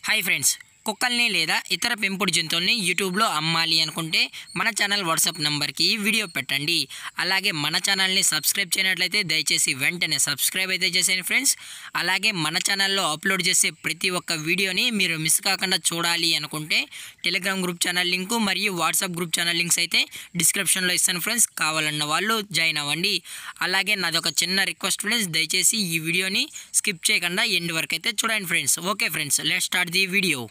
Hi friends, కుక్కల్ని లేదా ఇతర పెంపుడు జంతువుల్ని యూట్యూబ్లో అమ్మాలి అనుకుంటే మన ఛానల్ వాట్సాప్ నెంబర్కి వీడియో పెట్టండి. అలాగే మన ఛానల్ని సబ్స్క్రైబ్ చేయనట్లయితే దయచేసి వెంటనే సబ్స్క్రైబ్ అయితే చేసేయండి ఫ్రెండ్స్. అలాగే మన ఛానల్లో అప్లోడ్ చేసే ప్రతి ఒక్క వీడియోని మీరు మిస్ కాకుండా చూడాలి అనుకుంటే టెలిగ్రామ్ గ్రూప్ ఛానల్ లింకు మరియు వాట్సాప్ గ్రూప్ ఛానల్ లింక్స్ అయితే డిస్క్రిప్షన్లో ఇస్తాను ఫ్రెండ్స్. కావాలన్న వాళ్ళు జాయిన్ అవ్వండి. అలాగే నాదొక చిన్న రిక్వెస్ట్ ఫ్రెండ్స్, దయచేసి ఈ వీడియోని స్కిప్ చేయకుండా ఎండ్ వరకు అయితే చూడండి friends. Okay friends, let's start the video.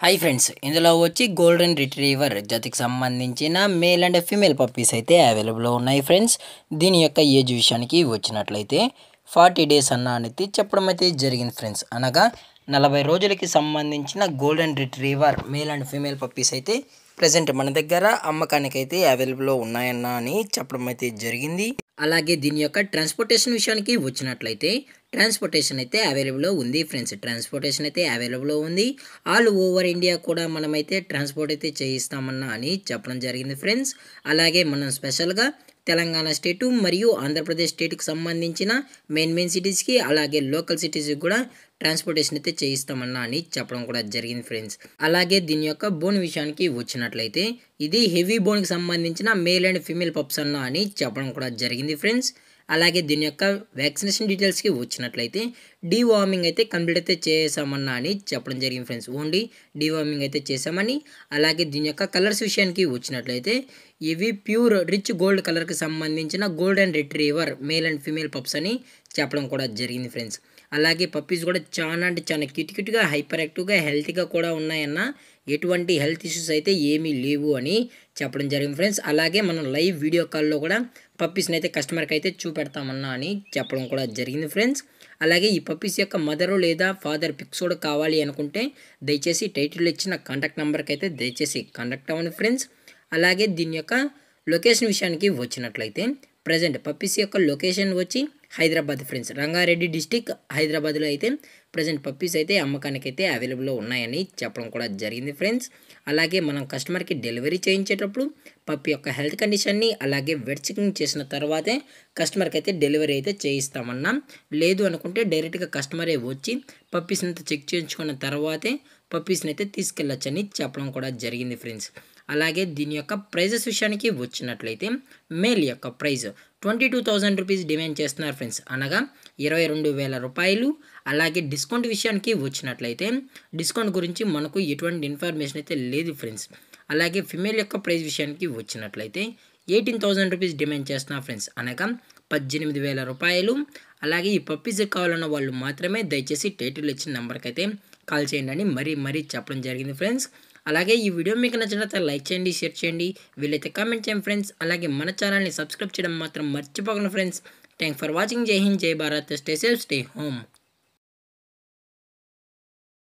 Hi friends, ఇందులో వచ్చి గోల్డెన్ రిట్రీవర్ జతకి సంబంధించిన మేల్ అండ్ ఫీమేల్ పప్పీస్ అయితే అవైలబుల్లో ఉన్నాయి ఫ్రెండ్స్. దీని యొక్క ఏజ్ విషయానికి వచ్చినట్లయితే 40 డేస్ అనేది చెప్పడం అయితే జరిగింది ఫ్రెండ్స్. అనగా 40 రోజులకి సంబంధించిన golden retriever male and female puppies అయితే ప్రజెంట్ మన దగ్గర అమ్మకానికి అయితే అవైలబుల్లో ఉన్నాయని చెప్పడం అయితే జరిగింది. అలాగే దీని యొక్క ట్రాన్స్పోర్టేషన్ విషయానికి వచ్చినట్లయితే ట్రాన్స్పోర్టేషన్ అయితే అవైలబుల్లో ఉంది ఫ్రెండ్స్. ట్రాన్స్పోర్టేషన్ అయితే అవైలబుల్లో ఉంది. ఆల్ ఓవర్ ఇండియా కూడా మనమైతే ట్రాన్స్పోర్ట్ అయితే చేయిస్తామని చెప్పడం జరిగింది ఫ్రెండ్స్. అలాగే మనం స్పెషల్గా తెలంగాణ స్టేటు మరియు ఆంధ్రప్రదేశ్ స్టేట్కి సంబంధించిన మెయిన్ సిటీస్కి అలాగే లోకల్ సిటీస్కి కూడా ట్రాన్స్పోర్టేషన్ అయితే చేయిస్తామని చెప్పడం కూడా జరిగింది ఫ్రెండ్స్. అలాగే దీని యొక్క బోన్ విషయానికి వచ్చినట్లయితే ఇది హెవీ బోన్కి సంబంధించిన మేల్ అండ్ ఫీమేల్ పప్స్ అని చెప్పడం కూడా జరిగింది ఫ్రెండ్స్. అలాగే దీని యొక్క వ్యాక్సినేషన్ డీటెయిల్స్కి వచ్చినట్లయితే డీవార్మింగ్ అయితే కంప్లీట్ అయితే చేసామని చెప్పడం జరిగింది ఫ్రెండ్స్. ఓన్లీ డీవార్మింగ్ అయితే చేసామని. అలాగే దీని యొక్క కలర్స్ విషయానికి వచ్చినట్లయితే ఇవి ప్యూర్ రిచ్ గోల్డ్ కలర్కి సంబంధించిన golden retriever male and female pups అని చెప్పడం కూడా జరిగింది ఫ్రెండ్స్. అలాగే పప్పీస్ కూడా చాలా అంటే చాలా క్యూట్గా హైపర్ యాక్టివ్గా హెల్తీగా కూడా ఉన్నాయన్న, ఎటువంటి హెల్త్ ఇష్యూస్ అయితే ఏమీ లేవు అని చెప్పడం జరిగింది ఫ్రెండ్స్. అలాగే మనం లైవ్ వీడియో కాల్లో కూడా పప్పీస్ని అయితే కస్టమర్కి అయితే చూపెడతామని చెప్పడం కూడా జరిగింది ఫ్రెండ్స్. అలాగే ఈ పప్పీస్ యొక్క మదరు లేదా ఫాదర్ పిక్స్ కూడా కావాలి అనుకుంటే దయచేసి టైటిల్లో ఇచ్చిన కాంటాక్ట్ నెంబర్కి అయితే దయచేసి కాంటాక్ట్ అవ్వండి ఫ్రెండ్స్. అలాగే దీని యొక్క లొకేషన్ విషయానికి వచ్చినట్లయితే ప్రజెంట్ పప్పీస్ యొక్క లొకేషన్ వచ్చి హైదరాబాద్ ఫ్రెండ్స్. రంగారెడ్డి డిస్టిక్ హైదరాబాద్లో అయితే ప్రజెంట్ పప్పీస్ అయితే అమ్మకానికి అయితే అవైలబుల్లో ఉన్నాయని చెప్పడం కూడా జరిగింది ఫ్రెండ్స్. అలాగే మనం కస్టమర్కి డెలివరీ చేయించేటప్పుడు పప్పీ యొక్క హెల్త్ కండిషన్ని అలాగే వెట్ చెకింగ్ చేసిన తర్వాతే కస్టమర్కి అయితే డెలివరీ అయితే చేయిస్తామన్నాం. లేదు అనుకుంటే డైరెక్ట్గా కస్టమరే వచ్చి పప్పీస్ని అయితే చెక్ చేయించుకున్న తర్వాతే పప్పీస్ని అయితే తీసుకెళ్ళొచ్చని చెప్పడం కూడా జరిగింది ఫ్రెండ్స్. అలాగే దీని యొక్క ప్రైజెస్ విషయానికి వచ్చినట్లయితే మేల్ యొక్క ప్రైజ్ 22,000 రూపీస్ డిమాండ్ చేస్తున్నారు ఫ్రెండ్స్. అనగా 22,000 రూపాయలు. అలాగే డిస్కౌంట్ విషయానికి వచ్చినట్లయితే డిస్కౌంట్ గురించి మనకు ఎటువంటి ఇన్ఫర్మేషన్ అయితే లేదు ఫ్రెండ్స్. అలాగే ఫిమేల్ యొక్క ప్రైజ్ విషయానికి వచ్చినట్లయితే 18,000 రూపీస్ డిమాండ్ చేస్తున్నారు ఫ్రెండ్స్. అనగా 18,000 రూపాయలు. అలాగే ఈ పప్పీస్ కావాలన్న వాళ్ళు మాత్రమే దయచేసి టైటిల్ ఇచ్చిన నెంబర్కి అయితే కాల్ చేయండి అని మరీ చెప్పడం జరిగింది ఫ్రెండ్స్. అలాగే ఈ వీడియో మీకు నచ్చినట్లయితే లైక్ చేయండి, షేర్ చేయండి, వీలైతే కామెంట్ చేయండి ఫ్రెండ్స్. అలాగే మన ఛానల్ని సబ్స్క్రైబ్ చేయడం మాత్రం మర్చిపోకండి ఫ్రెండ్స్. Thanks for watching. జై హింద్, జై Bharat, stay safe, stay home.